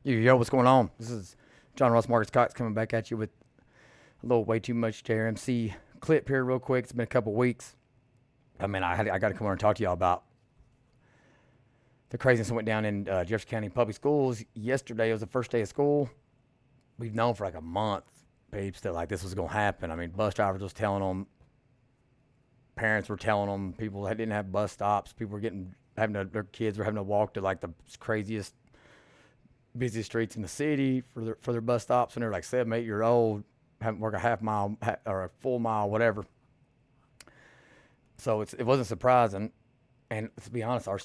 Yo, what's going on? This is John Ross Marcus Cox coming back at you with a little way too much JRMC clip here, real quick. It's been a couple weeks. I got to come over and talk to y'all about the craziness that went down in Jefferson County Public Schools yesterday. It was the first day of school. We've known for like a month, babes, that like this was gonna happen. I mean, bus drivers was telling them, parents were telling them, people that didn't have bus stops, people were their kids were having to walk to like the craziest busiest streets in the city for their bus stops when they're like 7, 8 year old, having to work a half mile or a full mile, whatever. So it wasn't surprising. And to be honest, our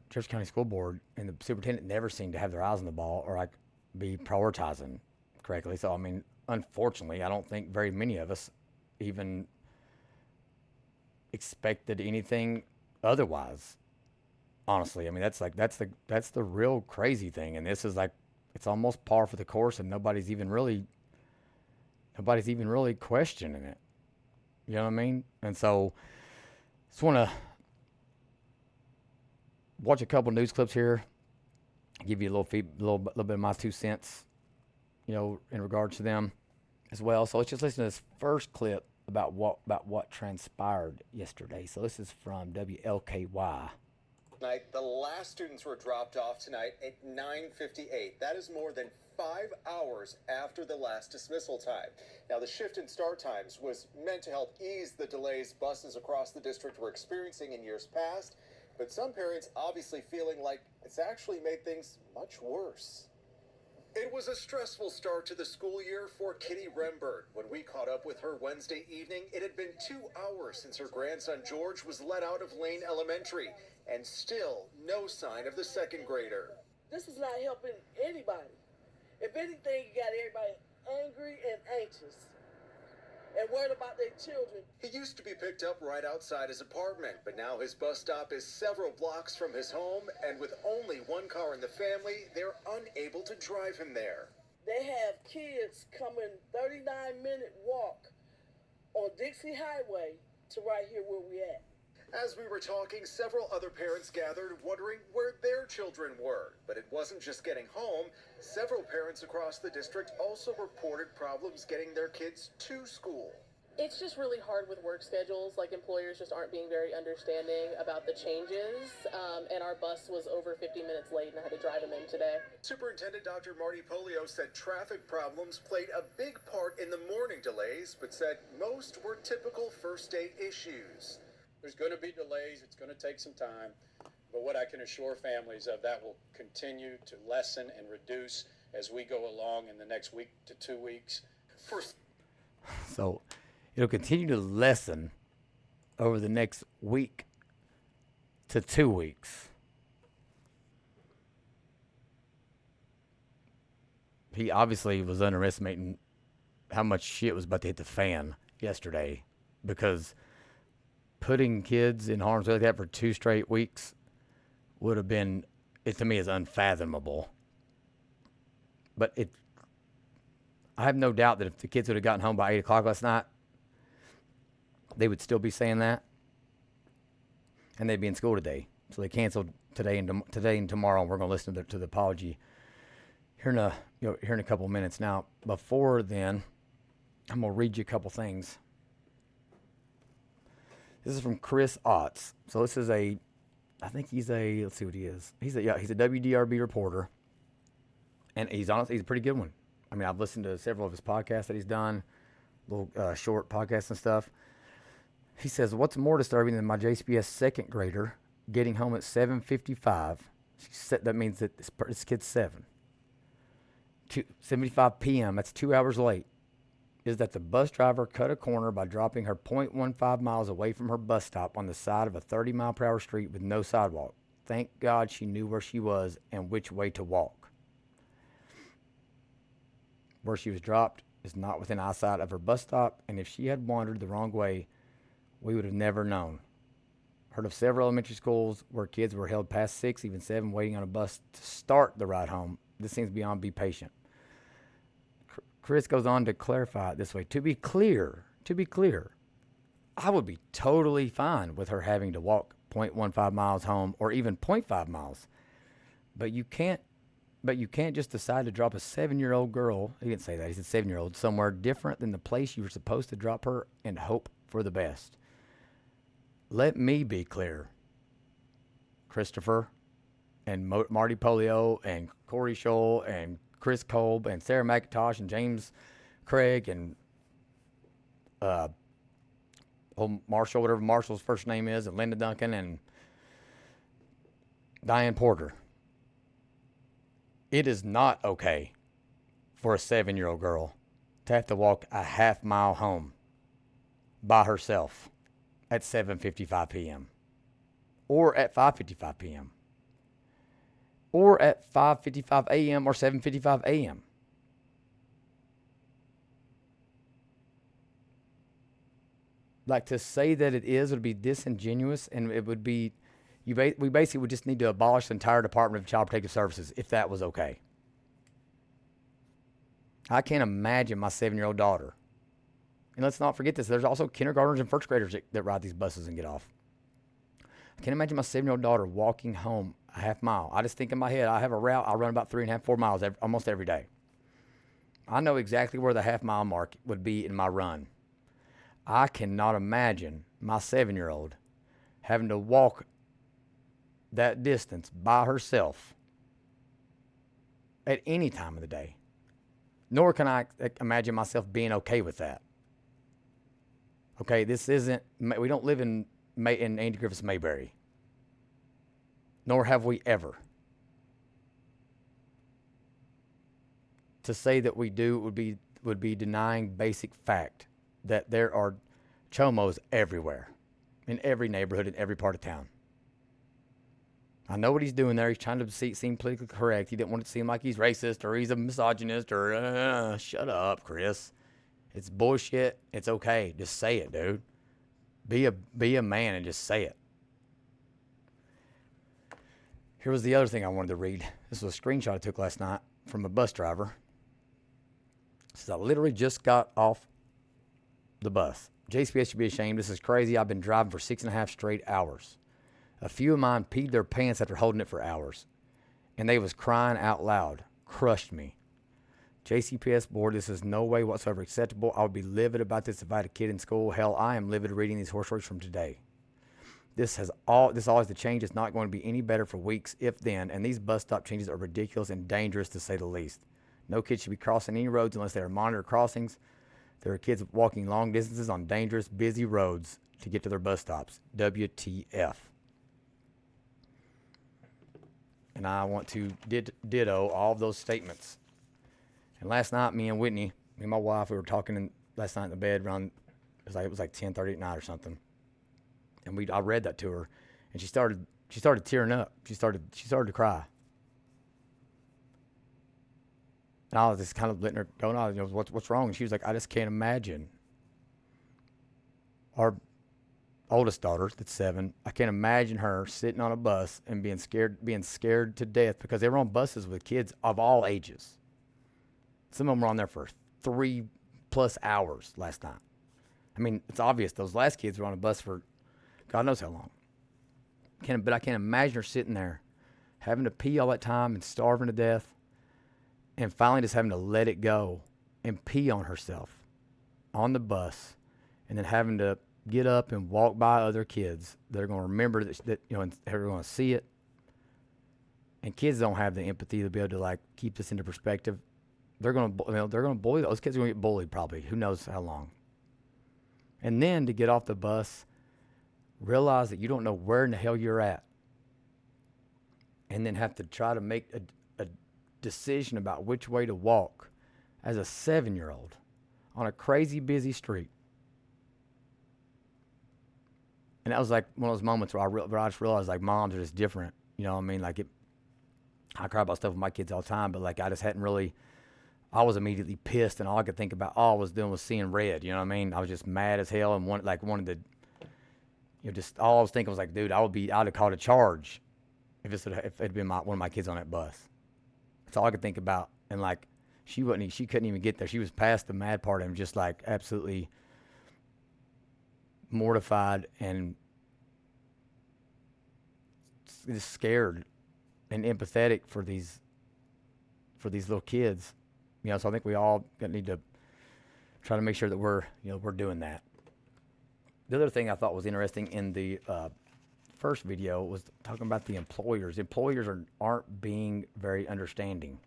Jefferson County School Board and the superintendent never seemed to have their eyes on the ball or like be prioritizing correctly. So I mean, unfortunately, I don't think very many of us even expected anything otherwise. Honestly, I mean that's the real crazy thing, and this is like it's almost par for the course, and nobody's even really questioning it. You know what I mean? And so, just want to watch a couple news clips here, give you a little bit of my 2 cents, in regards to them as well. So let's just listen to this first clip about what transpired yesterday. So this is from WLKY. The last students were dropped off tonight at 9:58. That is more than 5 hours after the last dismissal time. Now, the shift in start times was meant to help ease the delays buses across the district were experiencing in years past, but some parents obviously feeling like it's actually made things much worse. It was a stressful start to the school year for Kitty Rembert. When we caught up with her Wednesday evening, it had been 2 hours since her grandson George was let out of Lane Elementary, and still no sign of the second grader. This is not helping anybody. If anything, you got everybody angry and anxious and worried about their children. He used to be picked up right outside his apartment, but now his bus stop is several blocks from his home, and with only one car in the family, they're unable to drive him there. They have kids coming 39-minute walk on Dixie Highway to right here where we at. As we were talking, several other parents gathered wondering where their children were. But it wasn't just getting home. Several parents across the district also reported problems getting their kids to school. It's just really hard with work schedules. Like, employers just aren't being very understanding about the changes. And our bus was over 50 minutes late, and I had to drive him in today. Superintendent Dr. Marty Polio said traffic problems played a big part in the morning delays, but said most were typical first day issues. There's going to be delays. It's going to take some time. But what I can assure families of, that will continue to lessen and reduce as we go along in the next week to 2 weeks. So it'll continue to lessen over the next week to 2 weeks. He obviously was underestimating how much shit was about to hit the fan yesterday, because putting kids in harm's way like that for 2 straight weeks would have been, it to me is unfathomable. But I have no doubt that if the kids would have gotten home by 8 o'clock last night, they would still be saying that, and they'd be in school today. So they canceled today and tomorrow. And we're going to listen to the apology here in a couple of minutes. Now, before then, I'm going to read you a couple things. This is from Chris Otts. So this is I think he's let's see what he is. He's a WDRB reporter, and he's a pretty good one. I mean, I've listened to several of his podcasts that he's done, little short podcasts and stuff. He says, what's more disturbing than my JCPS second grader getting home at 7:55? That means that this kid's 7:55 p.m. That's 2 hours late. Is that the bus driver cut a corner by dropping her 0.15 miles away from her bus stop on the side of a 30-mile-per-hour street with no sidewalk. Thank God she knew where she was and which way to walk. Where she was dropped is not within eyesight of her bus stop, and if she had wandered the wrong way, we would have never known. Heard of several elementary schools where kids were held past 6, even 7, waiting on a bus to start the ride home. This seems beyond be patient. Chris goes on to clarify it this way. To be clear, I would be totally fine with her having to walk 0.15 miles home or even 0.5 miles. But you can't But you can't just decide to drop a 7-year-old girl, he didn't say that, he said 7-year-old, somewhere different than the place you were supposed to drop her and hope for the best. Let me be clear. Christopher and Marty Polio and Corey Scholl and Chris Kolb and Sarah McIntosh and James Craig and Marshall, whatever Marshall's first name is, and Linda Duncan and Diane Porter. It is not okay for a 7-year-old girl to have to walk a half mile home by herself at 7:55 p.m. or at 5:55 p.m. or at 5:55 a.m. or 7:55 a.m. Like, to say that it is would be disingenuous, and it would be, we basically would just need to abolish the entire Department of Child Protective Services if that was okay. I can't imagine my 7-year-old daughter. And let's not forget this. There's also kindergartners and first graders that ride these buses and get off. I can't imagine my 7-year-old daughter walking home a half mile. I just think in my head, I have a route. I run about 3.5, 4 miles almost every day. I know exactly where the half mile mark would be in my run. I cannot imagine my 7-year-old having to walk that distance by herself at any time of the day. Nor can I imagine myself being okay with that. Okay, this isn't, we don't live in Andy Griffith's Mayberry. Nor have we ever. To say that we do would be denying basic fact that there are chomos everywhere, in every neighborhood, in every part of town. I know what he's doing there. He's trying to seem politically correct. He didn't want it to seem like he's racist or he's a misogynist or shut up, Chris. It's bullshit. It's okay. Just say it, dude. Be a man and just say it. Here was the other thing I wanted to read. This was a screenshot I took last night from a bus driver. It says, I literally just got off the bus. JCPS should be ashamed. This is crazy. I've been driving for 6.5 straight hours. A few of mine peed their pants after holding it for hours. And they was crying out loud. Crushed me. JCPS board, this is no way whatsoever acceptable. I would be livid about this if I had a kid in school. Hell, I am livid reading these horse stories from today. This always the change is not going to be any better for weeks, if then, and these bus stop changes are ridiculous and dangerous to say the least. No kids should be crossing any roads unless they are monitored crossings. There are kids walking long distances on dangerous, busy roads to get to their bus stops. WTF. And I want to ditto all of those statements. And last night, me and my wife, we were talking last night in the bed around, it was like 10:30 at night or something. And I read that to her, and she started tearing up. She started to cry. And I was just kind of letting her go, no, what's wrong? And she was like, I just can't imagine. Our oldest daughter, that's 7, I can't imagine her sitting on a bus and being scared to death, because they were on buses with kids of all ages. Some of them were on there for 3+ hours last night. I mean, it's obvious those last kids were on a bus for God knows how long. But I can't imagine her sitting there having to pee all that time and starving to death, and finally just having to let it go and pee on herself on the bus, and then having to get up and walk by other kids that are going to remember that and they're going to see it. And kids don't have the empathy to be able to like keep this into perspective. They're going to bully those kids. Are going to get bullied probably. Who knows how long? And then to get off the bus, realize that you don't know where in the hell you're at, and then have to try to make a decision about which way to walk as a 7-year-old on a crazy busy street. And that was like one of those moments where I just realized like moms are just different. You know what I mean? Like I cry about stuff with my kids all the time, but like I just hadn't really, I was immediately pissed, and all I could think about, all I was doing was seeing red. You know what I mean? I was just mad as hell and wanted to, just all I was thinking was like, dude, I'd have called a charge if it'd been one of my kids on that bus. That's all I could think about. And like, she couldn't even get there. She was past the mad part and just like absolutely mortified and just scared and empathetic for these for these little kids. So I think we all need to try to make sure that we're doing that. The other thing I thought was interesting in the first video was talking about the employers. Employers aren't being very understanding.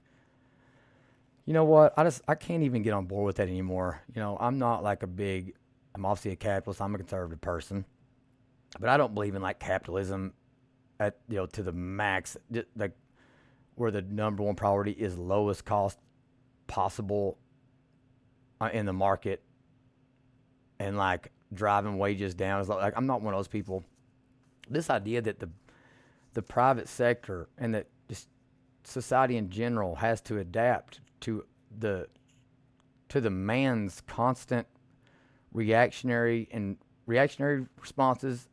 You know what? I can't even get on board with that anymore. I'm not like I'm obviously a capitalist. I'm a conservative person, but I don't believe in like capitalism at to the max, like where the number one priority is lowest cost possible in the market, and like driving wages down. Is like I'm not one of those people. This idea that the private sector and that just society in general has to adapt to the man's constant reactionary responses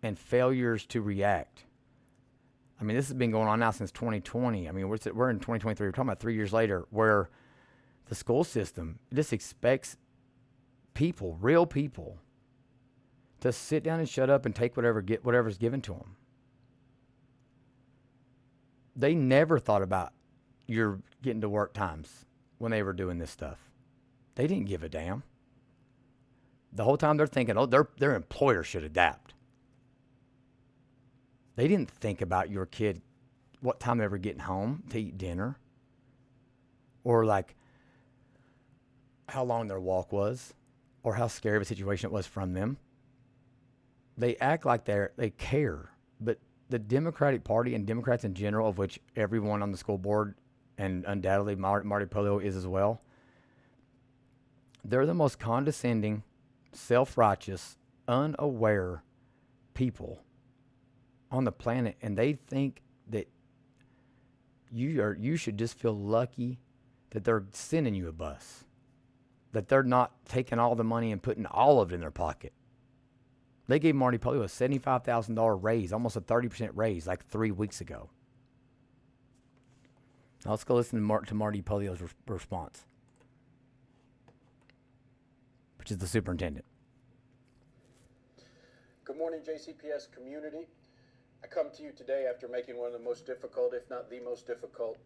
and failures to react. I mean, this has been going on now since 2020. I mean, we're in 2023. We're talking about 3 years later, where the school system just expects people, real people, to sit down and shut up and take whatever's given to them. They never thought about your getting to work times when they were doing this stuff. They didn't give a damn. The whole time they're thinking, their employer should adapt. They didn't think about your kid, what time they were getting home to eat dinner, or like how long their walk was, or how scary of a situation it was from them. They act like they care, but the Democratic Party and Democrats in general, of which everyone on the school board and undoubtedly Marty Polio is as well, they're the most condescending, self-righteous, unaware people on the planet, and they think that you should just feel lucky that they're sending you a bus, that they're not taking all the money and putting all of it in their pocket. They gave Marty Polio a $75,000 raise, almost a 30% raise, like 3 weeks ago. Now let's go listen to Marty Polio's response, which is the superintendent. Good morning, JCPS community. I come to you today after making one of the most difficult, if not the most difficult,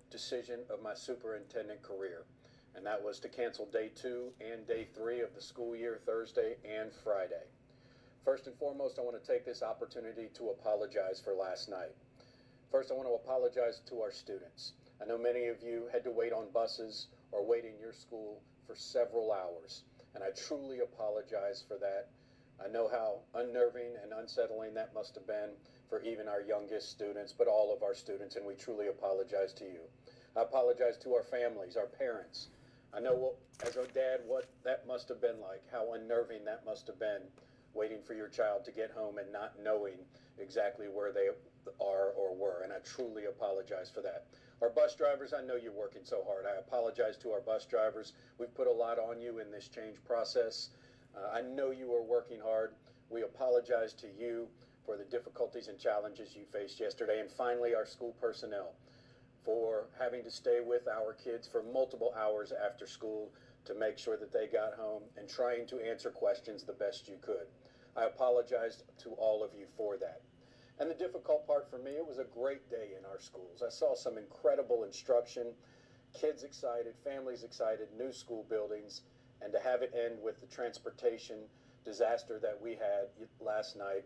decision of my superintendent career, and that was to cancel day 2 and day 3 of the school year, Thursday and Friday. First and foremost, I want to take this opportunity to apologize for last night. First, I want to apologize to our students. I know many of you had to wait on buses or wait in your school for several hours, and I truly apologize for that. I know how unnerving and unsettling that must have been for even our youngest students, but all of our students, and we truly apologize to you. I apologize to our families, our parents. I know as a dad what that must have been like, how unnerving that must have been, waiting for your child to get home and not knowing exactly where they are or were, and I truly apologize for that. Our bus drivers, I know you're working so hard. I apologize to our bus drivers. We've put a lot on you in this change process. I know you are working hard. We apologize to you for the difficulties and challenges you faced yesterday. And finally, our school personnel, for having to stay with our kids for multiple hours after school to make sure that they got home and trying to answer questions the best you could. I apologize to all of you for that. And the difficult part for me, it was a great day in our schools. I saw some incredible instruction, kids excited, families excited, new school buildings, and to have it end with the transportation disaster that we had last night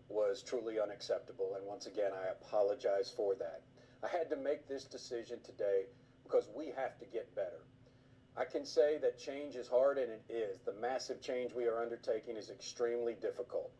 was truly unacceptable. And once again, I apologize for that. I had to make this decision today because we have to get better. I can say that change is hard, and it is. The massive change we are undertaking is extremely difficult.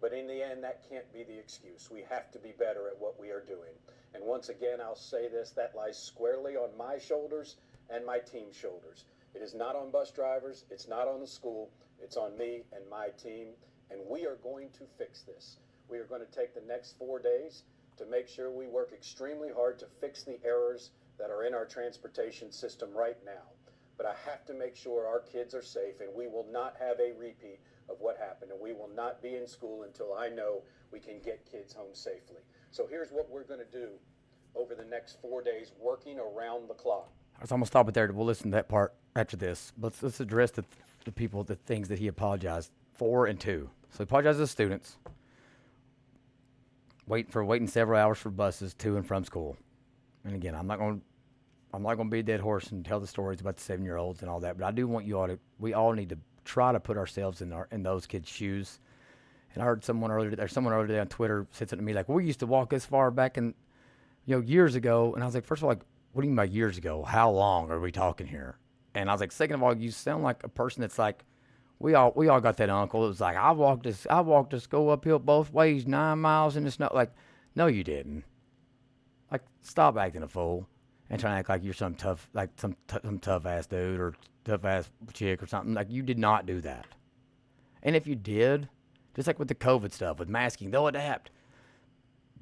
But in the end, that can't be the excuse. We have to be better at what we are doing. And once again, I'll say this, that lies squarely on my shoulders and my team's shoulders. It is not on bus drivers, it's not on the school, it's on me and my team, and we are going to fix this. We are going to take the next 4 days to make sure we work extremely hard to fix the errors that are in our transportation system right now. But I have to make sure our kids are safe, and we will not have a repeat of what happened, and we will not be in school until I know we can get kids home safely. So here's what we're going to do over the next 4 days, working around the clock. So I'm going to stop it there. We'll listen to that part after this. Let's address the people, the things that he apologized for and to. So he apologized to the students, waiting several hours for buses to and from school. And again, I'm not gonna be a dead horse and tell the stories about the 7-year-olds and all that, but I do want you all to. We all need to try to put ourselves in those kids' shoes. And I heard someone earlier today on Twitter said something to me like, "We used to walk this far back in, years ago." And I was like, first of all, like, what do you mean by years ago? How long are we talking here? And I was like, second of all, you sound like a person that's like, we all got that uncle. It was like, I walked to school uphill both ways, 9 miles in the snow. Like, no, you didn't. Like, stop acting a fool and trying to act like you're some tough, like some tough ass dude or tough ass chick or something. Like, you did not do that. And if you did, just like with the COVID stuff, with masking, they'll adapt.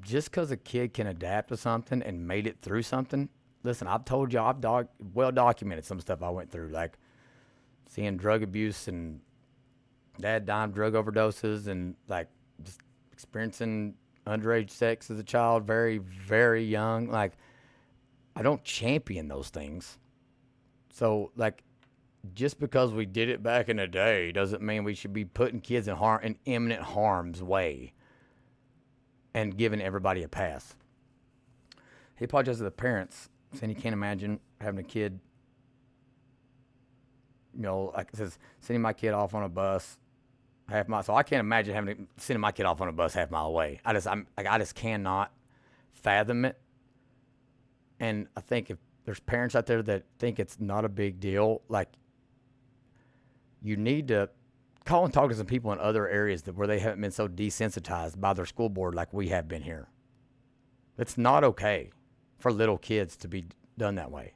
Just because a kid can adapt to something and made it through something, listen, I've told you, I've well documented some stuff I went through, like seeing drug abuse and dad dying of drug overdoses and like just experiencing underage sex as a child, very, very young. Like, I don't champion those things. So, like, just because we did it back in the day doesn't mean we should be putting kids in imminent harm's way and giving everybody a pass. He apologized to the parents, saying he can't imagine having a kid, like it says, sending my kid off on a bus half mile. So I can't imagine sending my kid off on a bus half mile away. I just cannot fathom it. And I think if there's parents out there that think it's not a big deal, like, you need to call and talk to some people in other areas where they haven't been so desensitized by their school board like we have been here. It's not okay for little kids to be done that way.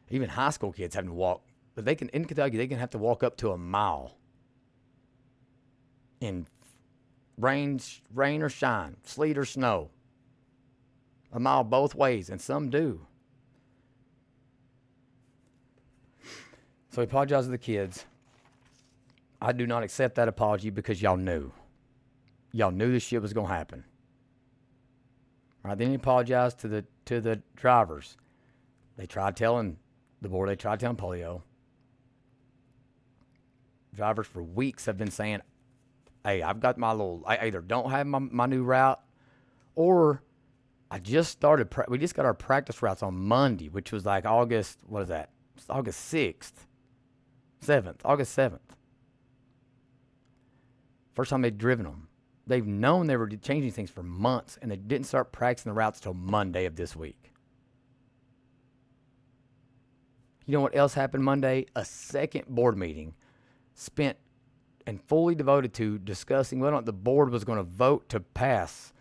Even high school kids having to walk, but in Kentucky, they can have to walk up to a mile in rain or shine, sleet or snow. A mile both ways, and some do. So he apologized to the kids. I do not accept that apology because y'all knew. Y'all knew this shit was going to happen. All right, then he apologized to the drivers. They tried telling the board, they tried telling polio. Drivers for weeks have been saying, hey, I've got I either don't have my new route, or I just started, we just got our practice routes on Monday, which was like August 6th, 7th, August 7th. First time they'd driven them. They've known they were changing things for months, and they didn't start practicing the routes till Monday of this week. You know what else happened Monday? A second board meeting spent and fully devoted to discussing whether or not the board was going to vote to pass,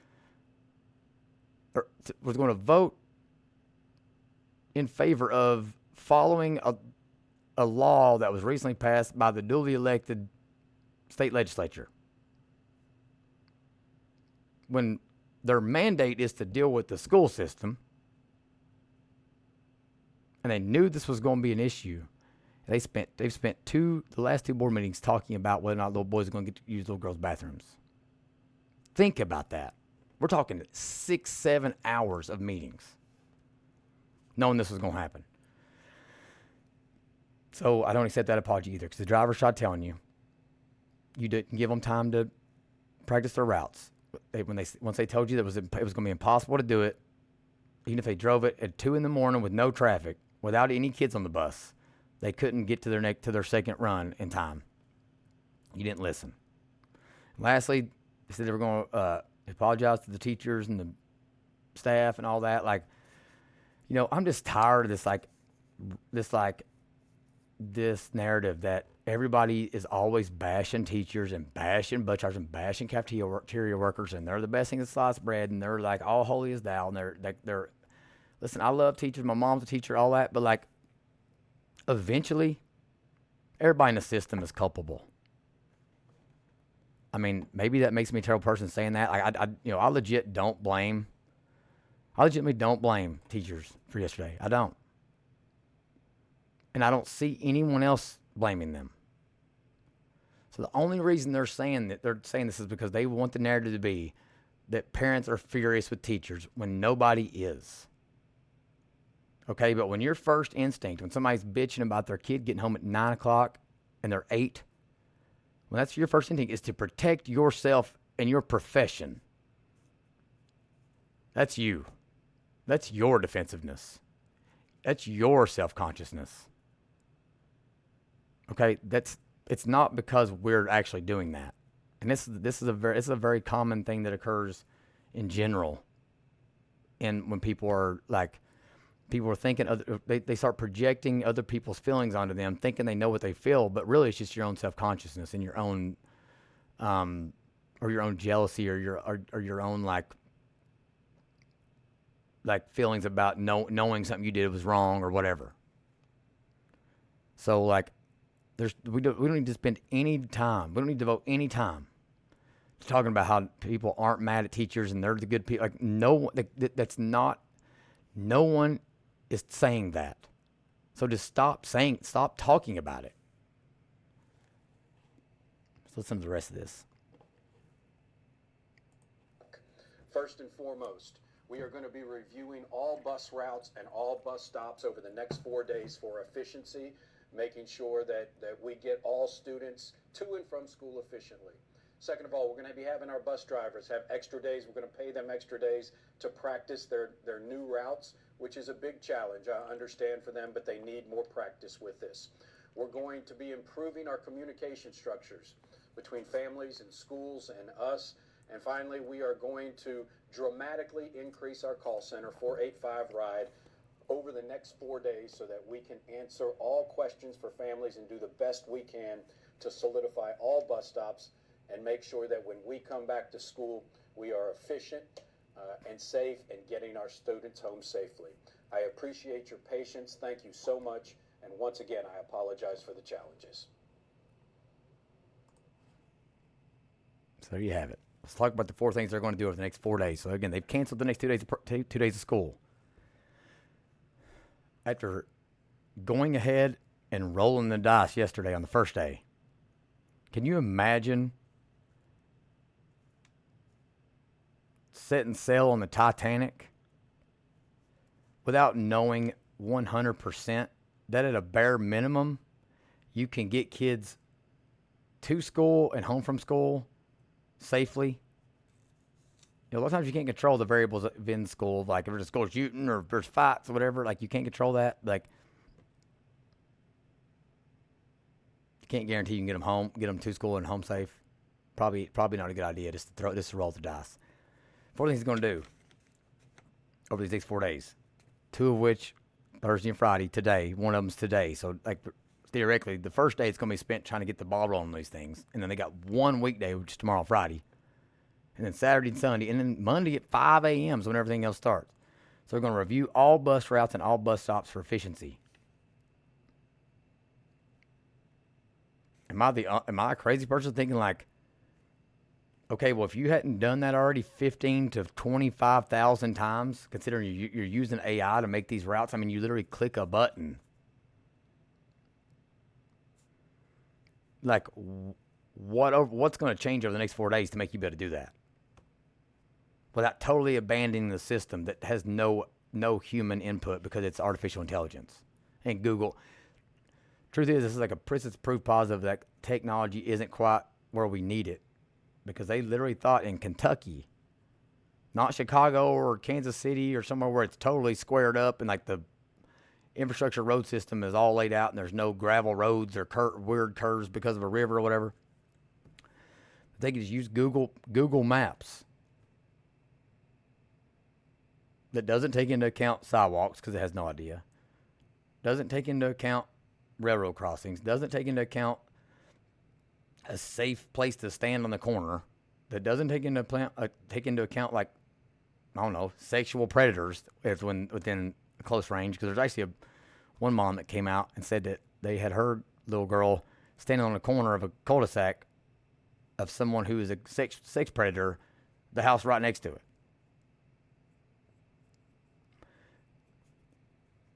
or was going to vote in favor of following a law that was recently passed by the duly elected state legislature. When their mandate is to deal with the school system, and they knew this was going to be an issue, they've spent the last two board meetings talking about whether or not little boys are going to get to use little girls' bathrooms. Think about that. We're talking 6-7 hours of meetings, knowing this was going to happen. So I don't accept that apology either, because the drivers tried telling you, you didn't give them time to practice their routes. Once they told you that it was going to be impossible to do it, even if they drove it at 2 a.m. with no traffic, without any kids on the bus, they couldn't get to their second run in time. You didn't listen. Lastly, they said they were going to apologize to the teachers and the staff and all that. Like, I'm just tired of this narrative that everybody is always bashing teachers and bashing bus drivers and bashing cafeteria workers, and they're the best thing since sliced bread, and they're like all holy as thou, and they're listen, I love teachers, my mom's a teacher, all that, but like, eventually everybody in the system is culpable. I mean, maybe that makes me a terrible person saying that. I legitimately don't blame teachers for yesterday. I don't. And I don't see anyone else blaming them. So the only reason they're saying this is because they want the narrative to be that parents are furious with teachers when nobody is. Okay, but when your first instinct, when somebody's bitching about their kid getting home at 9 o'clock and they're 8, when that's your first instinct is to protect yourself and your profession. That's you. That's your defensiveness. That's your self-consciousness. Okay, it's not because we're actually doing that. And this is a very common thing that occurs in general. And when people are thinking, they start projecting other people's feelings onto them, thinking they know what they feel, but really it's just your own self-consciousness and your own, or your own jealousy, or your own like feelings about knowing something you did was wrong or whatever. So like, we don't need to spend any time. We don't need to devote any time to talking about how people aren't mad at teachers and they're the good people. Like no one is saying that. So just stop talking about it. Let's listen to the rest of this. First and foremost, we are going to be reviewing all bus routes and all bus stops over the next 4 days for efficiency, making sure that we get all students to and from school efficiently. Second of all, we're going to be having our bus drivers have extra days. We're going to pay them extra days to practice their new routes, which is a big challenge, I understand, for them, but they need more practice with this. We're going to be improving our communication structures between families and schools and us. And finally, we are going to dramatically increase our call center 485 RIDE over the next 4 days so that we can answer all questions for families and do the best we can to solidify all bus stops and make sure that when we come back to school, we are efficient and safe and getting our students home safely. I appreciate your patience. Thank you so much. And once again, I apologize for the challenges. So there you have it. Let's talk about the 4 things they're going to do over the next 4 days. So again, they've canceled the next 2 days, 2 days of school. After going ahead and rolling the dice yesterday on the first day, can you imagine setting sail on the Titanic without knowing 100% that at a bare minimum you can get kids to school and home from school safely? You know, a lot of times you can't control the variables in school, like if there's a school shooting or if there's fights or whatever, like you can't control that. Like, you can't guarantee you can get them to school and home safe. Probably not a good idea just to roll the dice. 4 things he's going to do over these next 4 days, 2 of which Thursday and Friday today. One of them's today. So like theoretically, the first day it's going to be spent trying to get the ball rolling on these things, and then they got 1 weekday, which is tomorrow, Friday. And then Saturday and Sunday, and then Monday at 5 a.m. is when everything else starts. So we're going to review all bus routes and all bus stops for efficiency. Am I a crazy person thinking like, okay, well, if you hadn't done that already 15 to 25,000 times, considering you're using AI to make these routes, I mean, you literally click a button. Like, what's going to change over the next 4 days to make you be able to do that without totally abandoning the system that has no human input because it's artificial intelligence? And Google, truth is, this is like it's proof positive that technology isn't quite where we need it, because they literally thought in Kentucky, not Chicago or Kansas City or somewhere where it's totally squared up and like the infrastructure road system is all laid out and there's no gravel roads or weird curves because of a river or whatever. They could just use Google Maps that doesn't take into account sidewalks because it has no idea, doesn't take into account railroad crossings, doesn't take into account a safe place to stand on the corner, that doesn't take into account like, I don't know, sexual predators if within a close range. Because there's actually one mom that came out and said that they had heard little girl standing on the corner of a cul-de-sac of someone who is a sex predator, the house right next to it.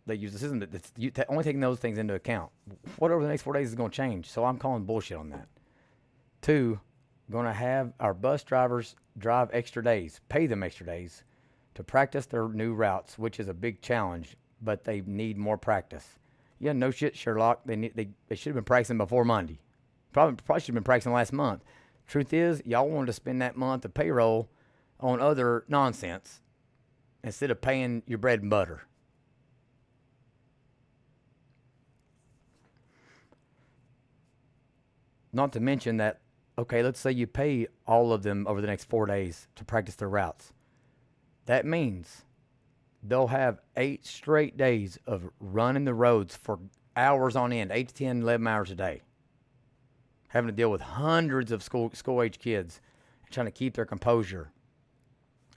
They use the system that's only taking those things into account. What over the next 4 days is going to change? So I'm calling bullshit on that. 2, going to have our bus drivers drive extra days, pay them extra days to practice their new routes, which is a big challenge, but they need more practice. Yeah, no shit, Sherlock. They should have been practicing before Monday. Probably should have been practicing last month. Truth is, y'all wanted to spend that month of payroll on other nonsense instead of paying your bread and butter. Not to mention that, okay, let's say you pay all of them over the next 4 days to practice their routes. That means they'll have 8 straight days of running the roads for hours on end, 8 to 10, 11 hours a day. Having to deal with hundreds of school-age kids and trying to keep their composure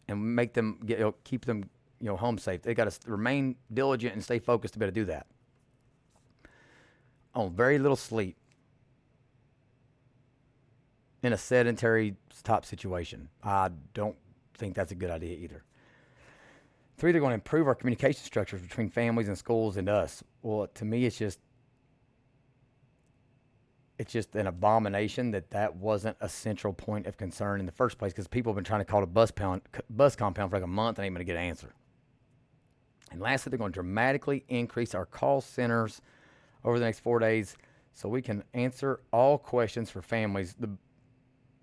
and make them keep them home safe. They got to remain diligent and stay focused to be able to do that. On very little sleep in a sedentary type situation. I don't think that's a good idea either. They're either going to improve our communication structures between families and schools and us. Well, to me, it's just an abomination that wasn't a central point of concern in the first place, because people have been trying to call a bus compound for like a month and ain't going to get an answer. And lastly, they're going to dramatically increase our call centers over the next 4 days so we can answer all questions for families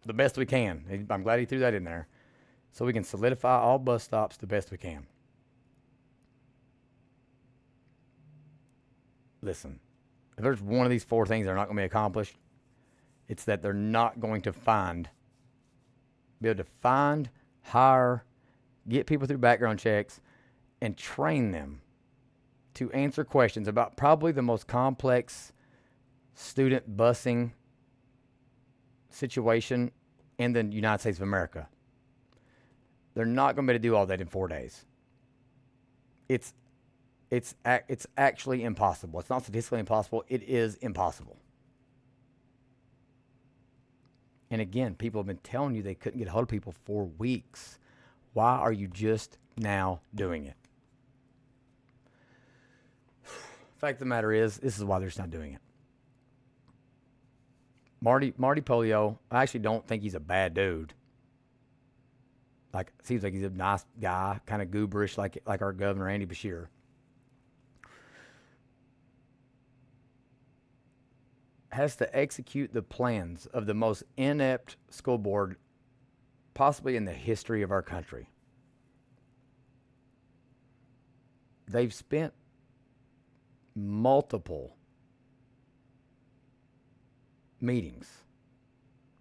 the best we can. I'm glad he threw that in there. So we can solidify all bus stops the best we can. Listen, if there's one of these 4 things that are not going to be accomplished, it's that they're not going to be able to find, hire, get people through background checks, and train them to answer questions about probably the most complex student busing situation in the United States of America. They're not going to be able to do all that in 4 days. It's actually impossible. It's not statistically impossible. It is impossible. And again, people have been telling you they couldn't get a hold of people for weeks. Why are you just now doing it? Fact of the matter is, this is why they're just not doing it. Marty Polio, I actually don't think he's a bad dude. Like, seems like he's a nice guy, kind of gooberish, like our governor, Andy Beshear. Has to execute the plans of the most inept school board possibly in the history of our country. They've spent multiple meetings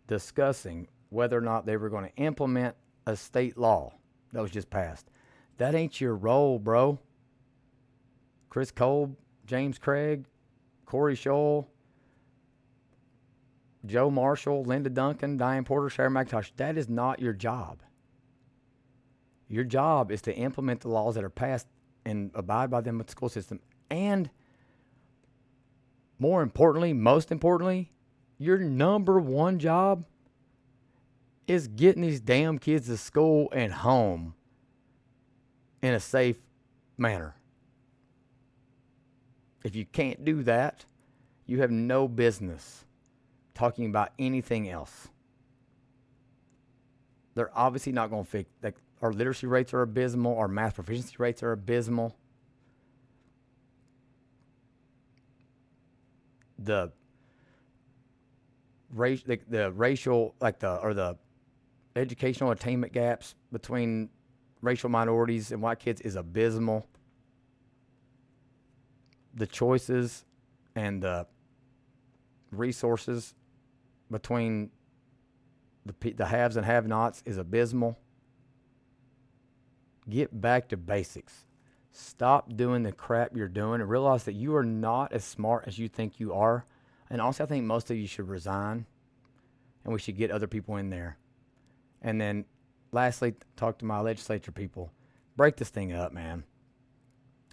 discussing whether or not they were going to implement a state law that was just passed. That ain't your role, bro. Chris Kolb, James Craig, Corey Scholl, Joe Marshall, Linda Duncan, Diane Porter, Sharon McIntosh. That is not your job. Your job is to implement the laws that are passed and abide by them with the school system. And most importantly, your number one job is getting these damn kids to school and home in a safe manner. If you can't do that, you have no business talking about anything else. They're obviously not going to fix. Like, our literacy rates are abysmal. Our math proficiency rates are abysmal. The racial, the educational attainment gaps between racial minorities and white kids is abysmal. The choices and the resources between the haves and have-nots is abysmal. Get back to basics. Stop doing the crap you're doing and realize that you are not as smart as you think you are. And also, I think most of you should resign and we should get other people in there. And then lastly, talk to my legislature people. Break this thing up, man.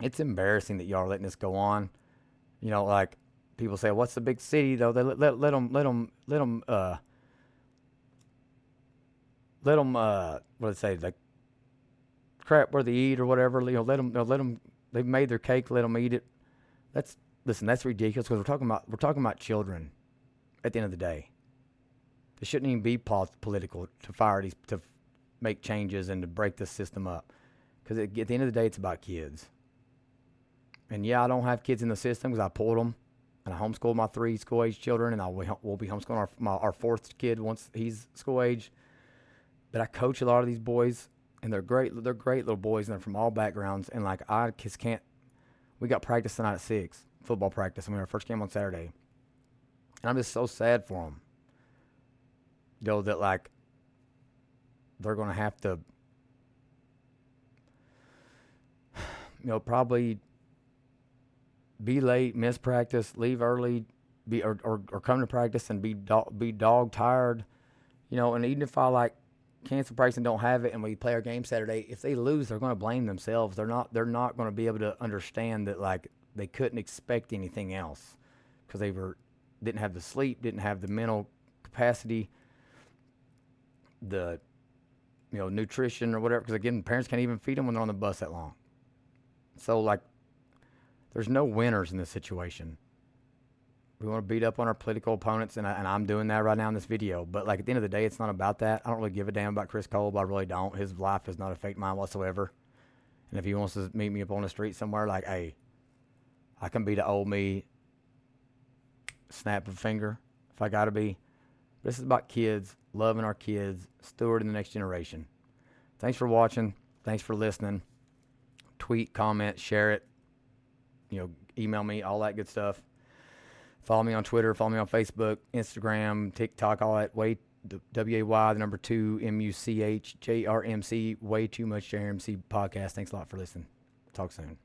It's embarrassing that y'all are letting this go on. You know, like people say, what's the big city though? They let them what do they say? Like crap where they eat or whatever. You know, let them. They've made their cake. Let them eat it. That's ridiculous because we're talking about children. At the end of the day, it shouldn't even be political to make changes and to break this system up. Because at the end of the day, it's about kids. And yeah, I don't have kids in the system because I pulled them and I homeschooled my 3 school-age children, and we'll be homeschooling our 4th kid once he's school age. But I coach a lot of these boys and they're great little boys, and they're from all backgrounds. And like I just can't. We got practice tonight at 6, football practice. I mean, our first game on Saturday, and I'm just so sad for them. That like they're gonna have to, probably be late, miss practice, leave early, or come to practice and be dog tired, And even if I like cancel practice and don't have it, and we play our game Saturday, if they lose, they're going to blame themselves. They're not going to be able to understand that like they couldn't expect anything else because they didn't have the sleep, didn't have the mental capacity, the nutrition or whatever. Because again, parents can't even feed them when they're on the bus that long. So like, there's no winners in this situation. We want to beat up on our political opponents, and I'm doing that right now in this video. But like at the end of the day, it's not about that. I don't really give a damn about Chris Cole, I really don't. His life does not affect mine whatsoever. And if he wants to meet me up on the street somewhere, like, hey, I can be the old me, snap of a finger if I gotta be. This is about kids, loving our kids, stewarding the next generation. Thanks for watching. Thanks for listening. Tweet, comment, share it. Email me, all that good stuff. Follow me on Twitter, follow me on Facebook, Instagram, TikTok, all that. WAY, W-A-Y, the number 2, M-U-C-H, J-R-M-C, Way Too Much JRMC podcast. Thanks a lot for listening. Talk soon.